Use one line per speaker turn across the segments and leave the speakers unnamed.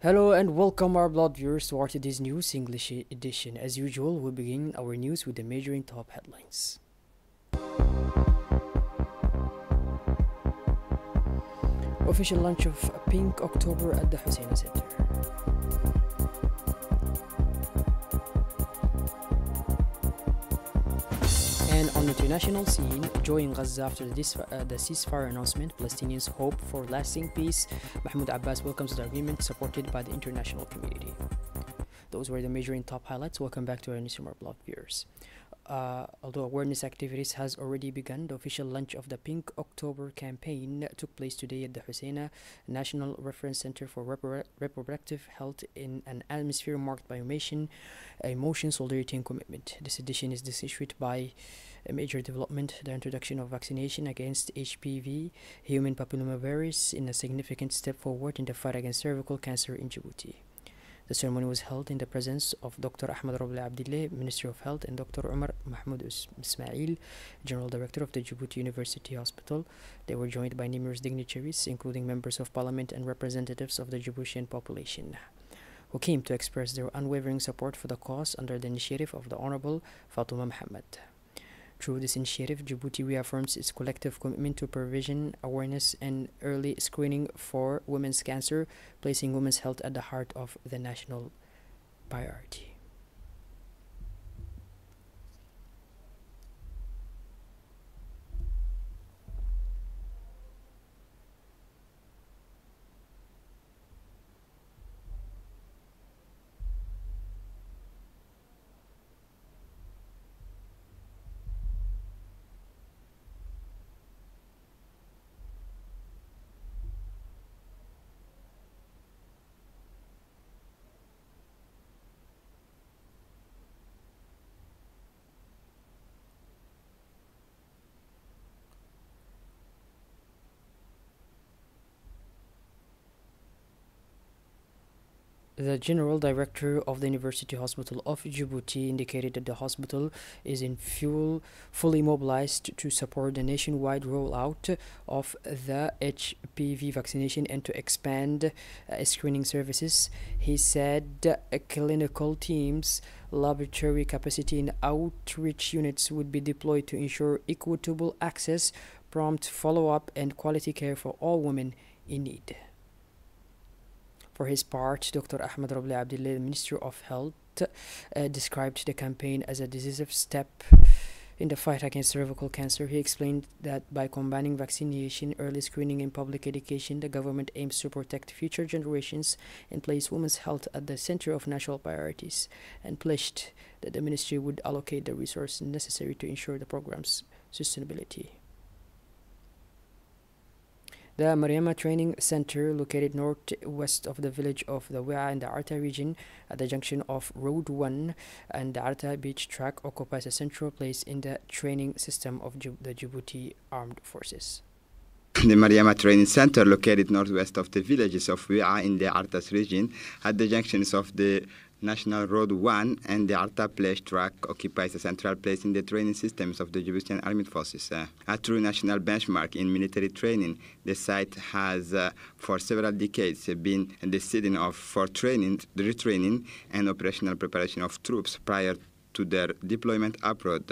Hello and welcome our blood viewers to our today's news English edition. As usual, we begin our news with the major and top headlines. Official launch of Pink October at the Hussein Center. And on the international scene, joy in Gaza after the ceasefire announcement, Palestinians hope for lasting peace. Mahmoud Abbas welcomes the agreement supported by the international community. Those were the major and top highlights. Welcome back to our news from our blog viewers. Although awareness activities has already begun, the official launch of the Pink October campaign took place today at the Hussein National Reference Center for Reproductive Health in an atmosphere marked by emotion, solidarity, and commitment. This edition is distinguished by a major development, the introduction of vaccination against HPV, human papillomavirus, in a significant step forward in the fight against cervical cancer in Djibouti. The ceremony was held in the presence of Dr. Ahmed Roble Abdillah, Minister of Health, and Dr. Umar Mahmoud Ismail, General Director of the Djibouti University Hospital. They were joined by numerous dignitaries, including members of parliament and representatives of the Djiboutian population, who came to express their unwavering support for the cause under the initiative of the Honorable Fatouma Mohammed. Through this initiative, Djibouti reaffirms its collective commitment to prevention, awareness, and early screening for women's cancer, placing women's health at the heart of the national priority. The General Director of the University Hospital of Djibouti indicated that the hospital is fully mobilized to support the nationwide rollout of the HPV vaccination and to expand screening services. He said clinical teams, laboratory capacity, and outreach units would be deployed to ensure equitable access, prompt follow-up, and quality care for all women in need. For his part, Dr. Ahmed Roble Abdillah, Minister of Health, described the campaign as a decisive step in the fight against cervical cancer. He explained that by combining vaccination, early screening, and public education, the government aims to protect future generations and place women's health at the center of national priorities, and pledged that the ministry would allocate the resources necessary to ensure the program's sustainability. The Mariama Training Center, located northwest of the village of the Wi'a in the Arta region, at the junction of Road 1 and the Arta Beach Track, occupies a central place in the training system of the Djibouti Armed Forces.
The Mariama Training Center, located northwest of the villages of Wi'a in the Artas region, at the junctions of the National Road 1 and the Arta Beach Track, occupies a central place in the training systems of the Djiboutian Armed Forces. A true national benchmark in military training, the site has for several decades been the setting for training, retraining, and operational preparation of troops prior to their deployment abroad,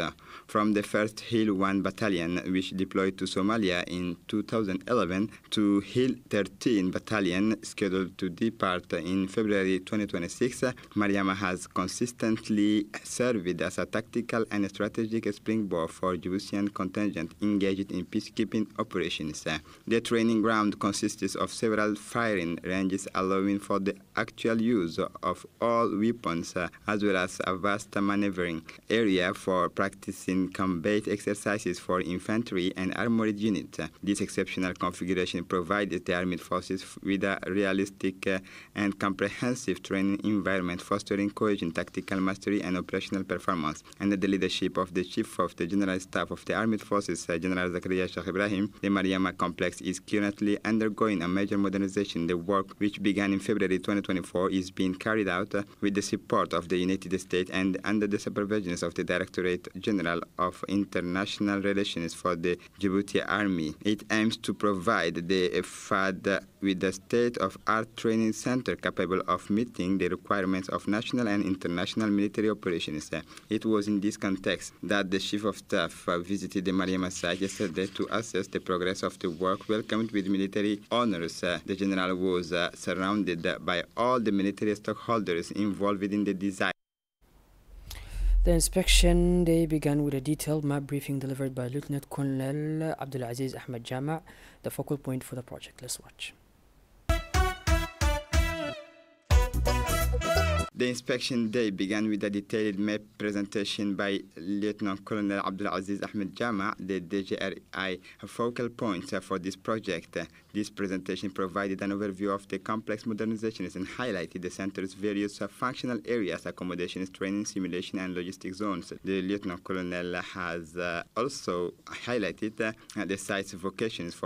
from the 1st Hill 1 Battalion, which deployed to Somalia in 2011, to Hill 13 Battalion, scheduled to depart in February 2026. Mariama has consistently served as a tactical and strategic springboard for Djiboutian contingent engaged in peacekeeping operations. The training ground consists of several firing ranges, allowing for the actual use of all weapons, as well as a vast maneuver area for practicing combat exercises for infantry and armored units. This exceptional configuration provides the armed forces with a realistic and comprehensive training environment, fostering cohesion, tactical mastery, and operational performance. Under the leadership of the Chief of the General Staff of the Armed Forces, General Zakaria Sheikh Ibrahim, the Mariama complex is currently undergoing a major modernization. The work, which began in February 2024, is being carried out with the support of the United States and under the supervision of the Directorate General of International Relations for the Djibouti Army. It aims to provide the FAD with a state-of-art training center capable of meeting the requirements of national and international military operations. It was in this context that the Chief of Staff visited the Mariama site yesterday to assess the progress of the work, welcomed with military honors. The general was surrounded by all the military stakeholders involved in the design.
The inspection day began with a detailed map briefing delivered by Lieutenant Colonel Abdulaziz Ahmed Jama, the focal point for the project. Let's watch.
The inspection day began with a detailed map presentation by Lieutenant Colonel Abdulaziz Ahmed Jama, the DGRI focal point for this project. This presentation provided an overview of the complex modernizations and highlighted the center's various functional areas, accommodations, training, simulation, and logistic zones. The Lieutenant Colonel has also highlighted the site's vocations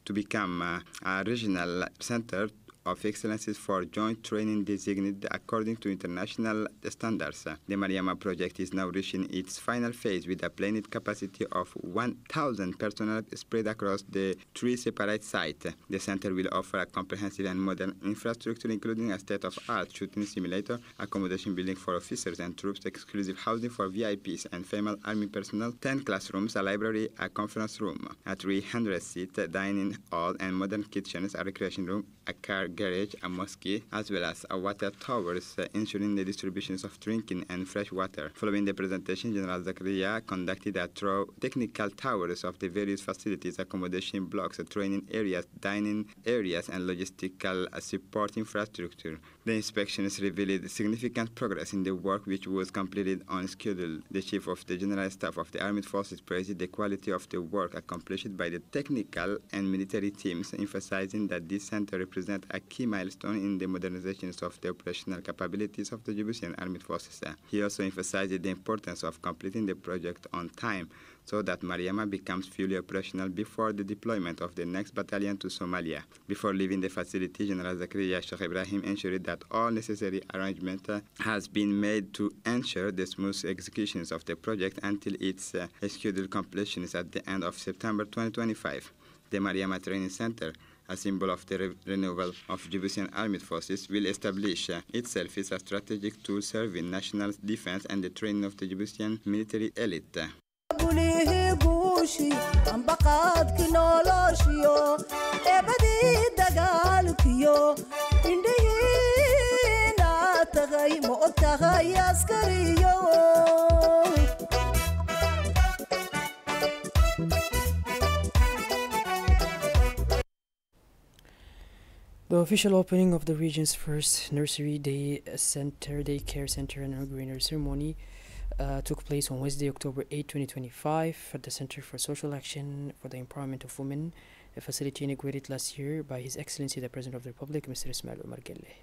to become a regional center of excellences for joint training designated according to international standards. The Mariama project is now reaching its final phase with a planned capacity of 1,000 personnel spread across the 3 separate sites. The center will offer a comprehensive and modern infrastructure, including a state-of-art shooting simulator, accommodation building for officers and troops, exclusive housing for VIPs and female army personnel, 10 classrooms, a library, a conference room, a 300-seat dining hall, and modern kitchens, a recreation room, a car garage, a mosque, as well as a water towers, ensuring the distributions of drinking and fresh water. Following the presentation, General Zakaria conducted a thorough technical tours of the various facilities, accommodation blocks, training areas, dining areas, and logistical support infrastructure. The inspections revealed significant progress in the work, which was completed on schedule. The Chief of the General Staff of the Armed Forces praised the quality of the work accomplished by the technical and military teams, emphasizing that this center represents a key milestone in the modernization of the operational capabilities of the Djiboutian Armed Forces. He also emphasized the importance of completing the project on time so that Mariama becomes fully operational before the deployment of the next battalion to Somalia. Before leaving the facility, General Zakaria Sheikh Ibrahim ensured that all necessary arrangement has been made to ensure the smooth execution of the project until its scheduled completion is at the end of September 2025. The Mariama Training Center, a symbol of the renewal of Djiboutian Armed Forces, will establish itself as a strategic tool serving national defense and the training of the Djiboutian military elite.
The official opening of the region's first nursery daycare center and inaugural ceremony took place on Wednesday, October 8, 2025 at the Center for Social Action for the Empowerment of Women, a facility inaugurated last year by His Excellency the President of the Republic, Mr. Ismail Omar Guelleh.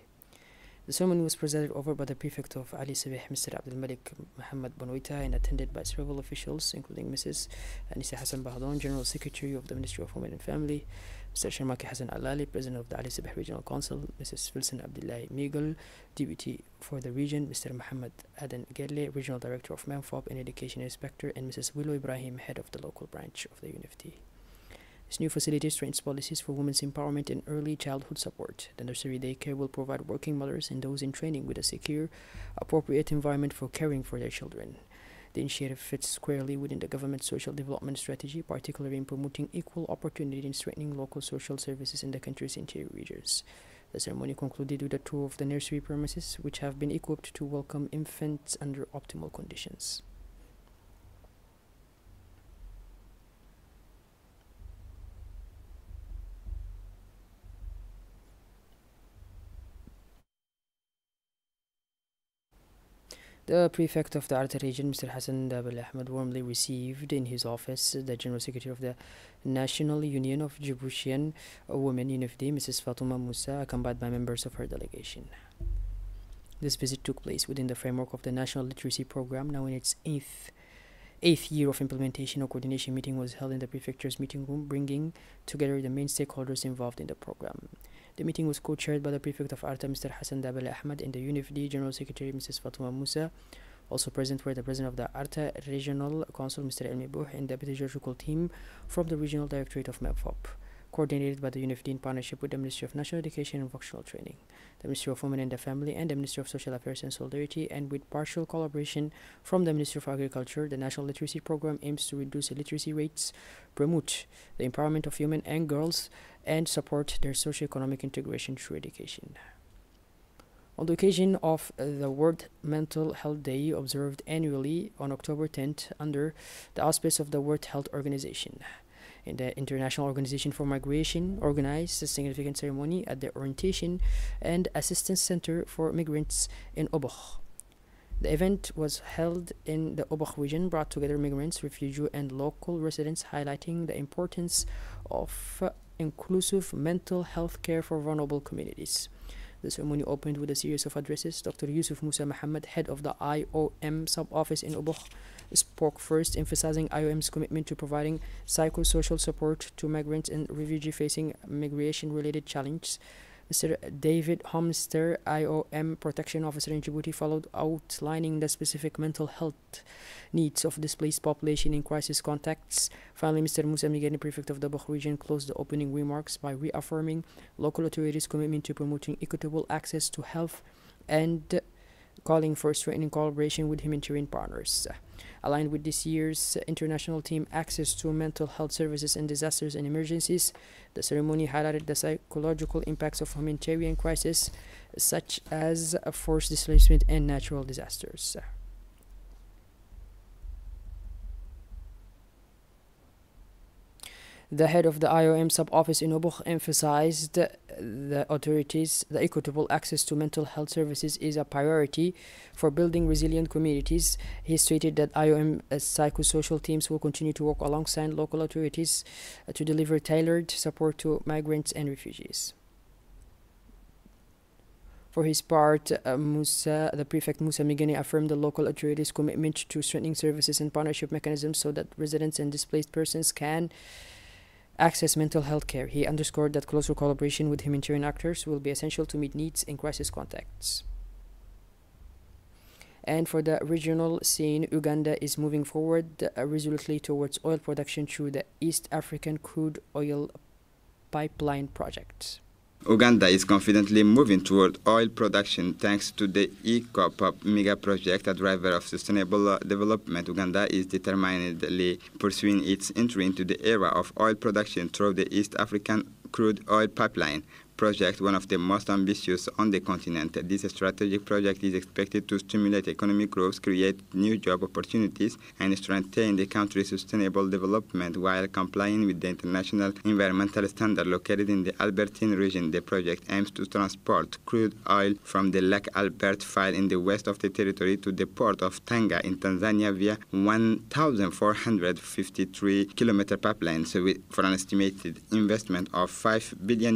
The ceremony was presided over by the Prefect of Ali Sabeh, Mr. Abdul Malik Mohammed Banoita, and attended by several officials, including Mrs. Anisa Hassan Bahdon, General Secretary of the Ministry of Women and Family, Mr. Sharmaki Hassan Alali, President of the Ali Sabeh Regional Council, Mrs. Wilson Abdullahi Miguel, Deputy for the region, Mr. Muhammad Aden Gelle, Regional Director of MANFOB and Education Inspector, and Mrs. Willow Ibrahim, Head of the local branch of the UNFT. This new facility strengthens policies for women's empowerment and early childhood support. The nursery daycare will provide working mothers and those in training with a secure, appropriate environment for caring for their children. The initiative fits squarely within the government's social development strategy, particularly in promoting equal opportunity and strengthening local social services in the country's interior regions. The ceremony concluded with a tour of the nursery premises, which have been equipped to welcome infants under optimal conditions. The Prefect of the Arta region, Mr. Hassan Dabel Ahmed, warmly received in his office the General Secretary of the National Union of Djiboutian Women, UNFD, Mrs. Fatuma Musa, accompanied by members of her delegation. This visit took place within the framework of the National Literacy Program, now in its eighth year of implementation. A coordination meeting was held in the Prefecture's meeting room, bringing together the main stakeholders involved in the program. The meeting was co-chaired by the Prefect of Arta, Mr. Hassan Dabel Ahmed, and the UNFD General Secretary, Mrs. Fatuma Musa. Also present were the president of the Arta Regional Council, Mr. Elmi Bouh, and Deputy Geographical Team from the Regional Directorate of MEPFOP, coordinated by the UNIFD in partnership with the Ministry of National Education and Vocational Training, the Ministry of Women and the Family, and the Ministry of Social Affairs and Solidarity, and with partial collaboration from the Ministry of Agriculture. The National Literacy Program aims to reduce illiteracy rates, promote the empowerment of women and girls, and support their socio-economic integration through education. On the occasion of the World Mental Health Day, observed annually on October 10th under the auspice of the World Health Organization, in the International Organization for Migration organized a significant ceremony at the Orientation and Assistance Center for Migrants in Obokh. The event was held in the Obokh region, brought together migrants, refugees, and local residents, highlighting the importance of inclusive mental health care for vulnerable communities. The ceremony opened with a series of addresses. Dr. Yusuf Musa Mohammed, head of the IOM sub-office in Obokh, spoke first, emphasizing IOM's commitment to providing psychosocial support to migrants and refugees facing migration-related challenges. Mr. David Homster, IOM Protection Officer in Djibouti, followed, outlining the specific mental health needs of displaced population in crisis contexts. Finally, Mr. Musa Migeni, Prefect of the Obokh region, closed the opening remarks by reaffirming local authorities' commitment to promoting equitable access to health and calling for strengthening collaboration with humanitarian partners. Aligned with this year's international theme, Access to Mental Health Services in Disasters and Emergencies, the ceremony highlighted the psychological impacts of humanitarian crises such as forced displacement and natural disasters. The head of the IOM sub-office in Obokh emphasized the authorities the equitable access to mental health services is a priority for building resilient communities. He stated that IOM psychosocial teams will continue to work alongside local authorities to deliver tailored support to migrants and refugees. For his part, the Prefect Musa Migeni affirmed the local authorities' commitment to strengthening services and partnership mechanisms so that residents and displaced persons can access mental health care. He underscored that closer collaboration with humanitarian actors will be essential to meet needs in crisis contexts. And for the regional scene, Uganda is moving forward resolutely towards oil production through the East African Crude Oil Pipeline project.
Uganda is confidently moving toward oil production thanks to the ECOP mega project, a driver of sustainable development. Uganda is determinedly pursuing its entry into the era of oil production through the East African Crude Oil Pipeline project, one of the most ambitious on the continent. This strategic project is expected to stimulate economic growth, create new job opportunities, and strengthen the country's sustainable development while complying with the international environmental standard. Located in the Albertine region, the project aims to transport crude oil from the Lake Albert field in the west of the territory to the port of Tanga in Tanzania via 1,453-kilometer pipeline, for an estimated investment of $5 billion.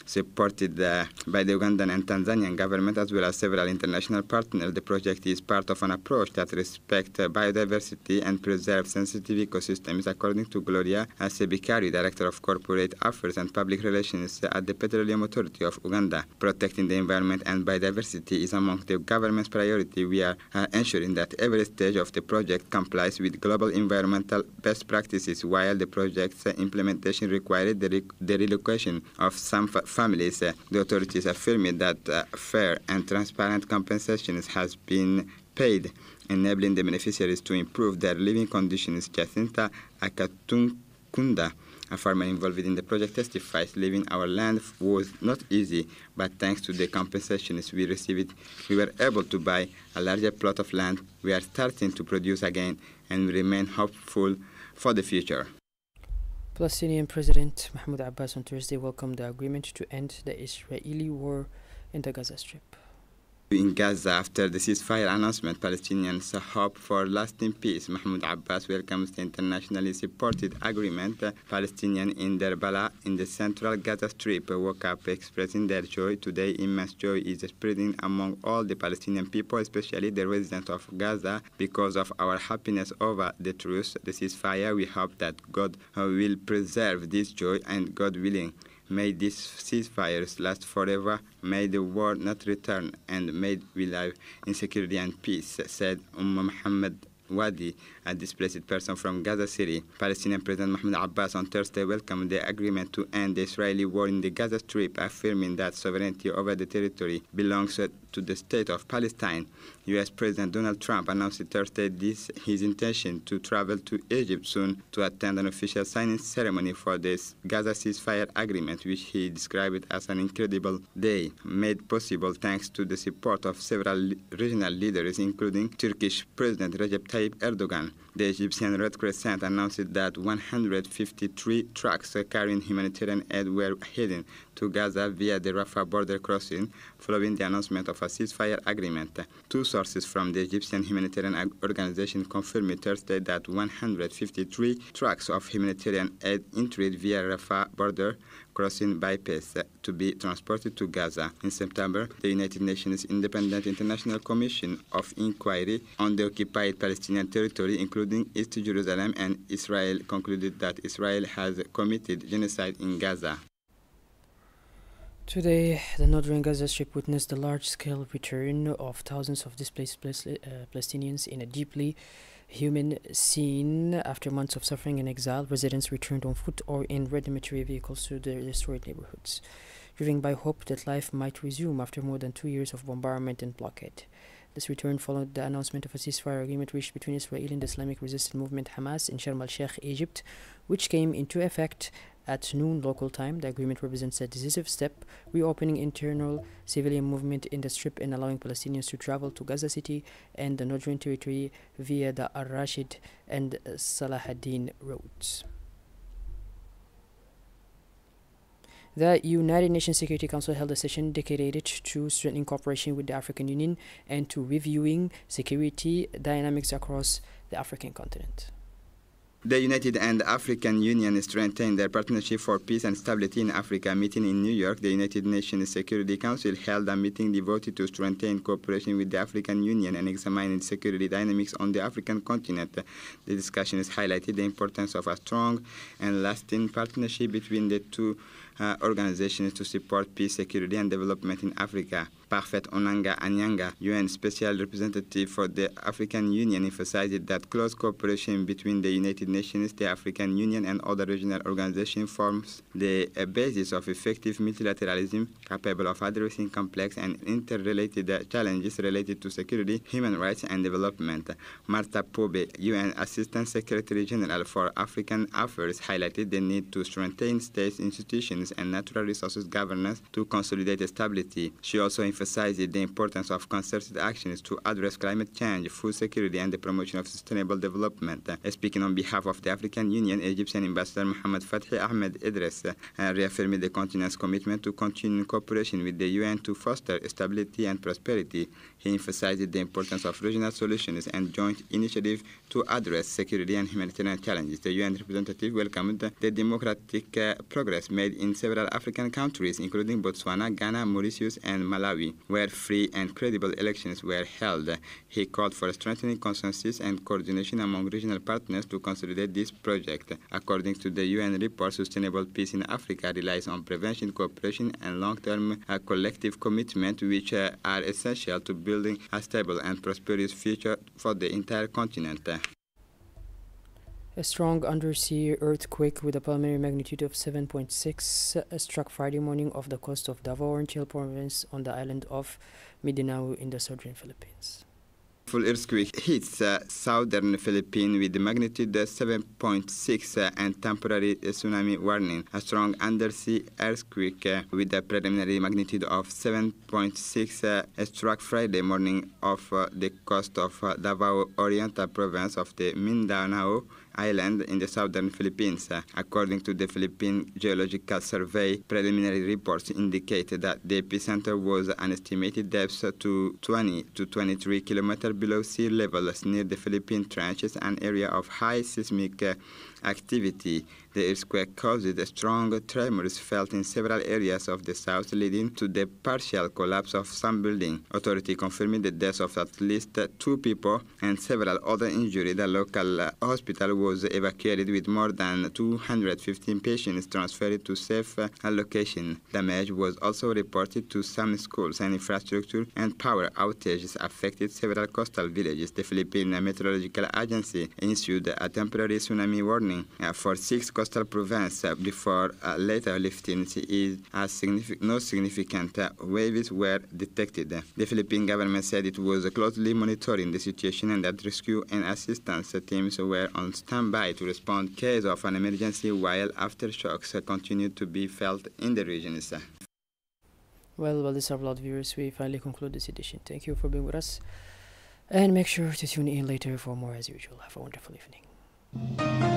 Supported by the Ugandan and Tanzanian government as well as several international partners. The project is part of an approach that respects biodiversity and preserves sensitive ecosystems, according to Gloria Sebikari, Director of Corporate Affairs and Public Relations at the Petroleum Authority of Uganda. Protecting the environment and biodiversity is among the government's priorities. We are ensuring that every stage of the project complies with global environmental best practices, while the project's implementation required the relocation of some families. The authorities affirmed that fair and transparent compensations has been paid, enabling the beneficiaries to improve their living conditions. Jacinta Akatunkunda, a farmer involved in the project, testifies, "Leaving our land was not easy, but thanks to the compensations we received, we were able to buy a larger plot of land. We are starting to produce again, and we remain hopeful for the future."
Palestinian President Mahmoud Abbas on Thursday welcomed the agreement to end the Israeli war in the Gaza Strip.
In Gaza, after the ceasefire announcement, Palestinians hope for lasting peace. Mahmoud Abbas welcomes the internationally supported agreement. Palestinians in Derbala, in the central Gaza Strip, woke up expressing their joy. Today, immense joy is spreading among all the Palestinian people, especially the residents of Gaza, because of our happiness over the truce, the ceasefire. We hope that God will preserve this joy, and God willing, May these ceasefires last forever. May the war not return, and may we live in security and peace, said Muhammad Wadi, a displaced person from Gaza City. Palestinian President Mahmoud Abbas on Thursday welcomed the agreement to end the Israeli war in the Gaza Strip, affirming that sovereignty over the territory belongs to the state of Palestine. U.S. President Donald Trump announced Thursday his intention to travel to Egypt soon to attend an official signing ceremony for this Gaza ceasefire agreement, which he described as an incredible day, made possible thanks to the support of several regional leaders, including Turkish President Recep Tayyip Erdogan. The Egyptian Red Crescent announced that 153 trucks carrying humanitarian aid were heading to Gaza via the Rafah border crossing, following the announcement of a ceasefire agreement. Two sources from the Egyptian humanitarian organization confirmed Thursday that 153 trucks of humanitarian aid entered via Rafah border crossing bypass to be transported to Gaza. In September, the United Nations Independent International Commission of Inquiry on the occupied Palestinian territory, including East Jerusalem and Israel, concluded that Israel has committed genocide in Gaza.
Today, the northern Gaza Strip witnessed the large-scale return of thousands of displaced Palestinians in a deeply human scene. After months of suffering and exile, residents returned on foot or in rudimentary vehicles to their destroyed neighborhoods, driven by hope that life might resume after more than 2 years of bombardment and blockade. This return followed the announcement of a ceasefire agreement reached between Israel and the Islamic Resistance Movement Hamas in Sharm el-Sheikh, Egypt, which came into effect at noon local time. The agreement represents a decisive step, reopening internal civilian movement in the Strip and allowing Palestinians to travel to Gaza City and the Northern Territory via the Al-Rashid and Salahuddin roads. The United Nations Security Council held a session dedicated to strengthening cooperation with the African Union and to reviewing security dynamics across the African continent.
The United and African Union strengthened their partnership for peace and stability in Africa. Meeting in New York, the United Nations Security Council held a meeting devoted to strengthening cooperation with the African Union and examining security dynamics on the African continent. The discussions highlighted the importance of a strong and lasting partnership between the two organizations to support peace, security, and development in Africa. Parfait Onanga Anyanga, UN Special Representative for the African Union, emphasized that close cooperation between the United Nations, the African Union, and other regional organizations forms the basis of effective multilateralism capable of addressing complex and interrelated challenges related to security, human rights, and development. Martha Pobe, UN Assistant Secretary General for African Affairs, highlighted the need to strengthen state institutions and natural resources governance to consolidate stability. She also emphasized the importance of concerted actions to address climate change, food security, and the promotion of sustainable development. Speaking on behalf of the African Union, Egyptian Ambassador Mohamed Fathi Ahmed Idris reaffirmed the continent's commitment to continue cooperation with the UN to foster stability and prosperity. He emphasized the importance of regional solutions and joint initiatives to address security and humanitarian challenges. The UN representative welcomed the democratic progress made in several African countries, including Botswana, Ghana, Mauritius, and Malawi, where free and credible elections were held. He called for strengthening consensus and coordination among regional partners to consolidate this project. According to the UN report, sustainable peace in Africa relies on prevention, cooperation, and long-term collective commitment, which are essential to building a stable and prosperous future for the entire continent.
A strong undersea earthquake with a preliminary magnitude of 7.6 struck Friday morning off the coast of Davao Oriental province on the island of Mindanao in the southern Philippines.
Full earthquake hits southern Philippines with the magnitude 7.6 and temporary tsunami warning. A strong undersea earthquake with a preliminary magnitude of 7.6 struck Friday morning off the coast of Davao Oriental province of the Mindanao Island in the southern Philippines. According to the Philippine Geological Survey, preliminary reports indicate that the epicenter was an estimated depth to 20 to 23 kilometers below sea level near the Philippine Trenches, an area of high seismic activity. The earthquake caused strong tremors felt in several areas of the south, leading to the partial collapse of some buildings. Authorities confirmed the deaths of at least 2 people and several other injured. The local hospital was evacuated with more than 215 patients transferred to safe location. Damage was also reported to some schools and infrastructure, and power outages affected several coastal villages. The Philippine Meteorological Agency issued a temporary tsunami warning for 6 coastal provinces before later lifting it as no significant waves were detected. The Philippine government said it was closely monitoring the situation and that rescue and assistance teams were on standby to respond in case of an emergency, while aftershocks continued to be felt in the region.
Well, this is our beloved viewers. We finally conclude this edition. Thank you for being with us. And make sure to tune in later for more as usual. Have a wonderful evening.